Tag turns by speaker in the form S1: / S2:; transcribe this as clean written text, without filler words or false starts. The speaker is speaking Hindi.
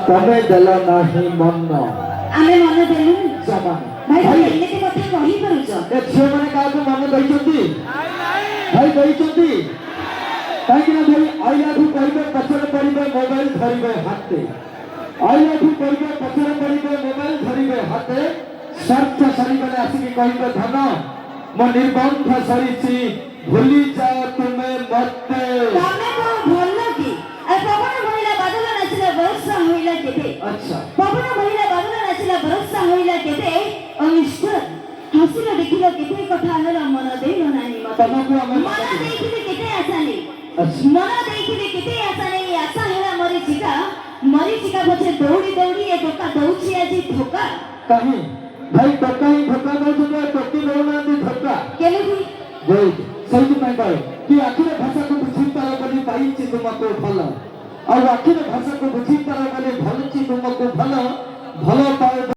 S1: तमे देल नाही मन
S2: आमे मन देलु
S1: जमा
S2: भाई भाई एमिति कथा कहि परुछ
S1: ए झियो माने काहको मन दैछंती भाई दैछंती काहे ना भाई आई लव यू कहबे पछरे पड़िबे मोबाइल धरिबे हाथे आई लव यू कहबे पछरे पड़िबे मोबाइल धरिबे हाथे सर्च सरीबे आसी कहबे धन मो निर्बंध सरीची भूली जाओ तुम्हें मते
S2: तमे को भोल की ए पवन महिला बादल नाचिला वर्षा होइला केते
S1: अच्छा
S2: पवन महिला बादल नाचिला वर्षा होइला केते अनिष्ट हसिला देखिला केते कथा हमरा मन देलो नानी मत
S1: तमको हम
S2: मन देखिले केते आसानी
S1: अच्छा
S2: मन देखिले केते आसानी आशा हेला मरीचिका पछे दौड़ी दौड़ी ए धोका दउछि आजी धोका
S1: कहीं भाई धोका ही धोका दउछन टोकी दउना दी धोका
S2: केलुही
S1: देख सही में कहे कि आखिर भाषा को बुझी पारो बोली पाइछि तुमको भल और आखिर भाषा को बुझी पारो बोली भलछि तुमको भल भल पाए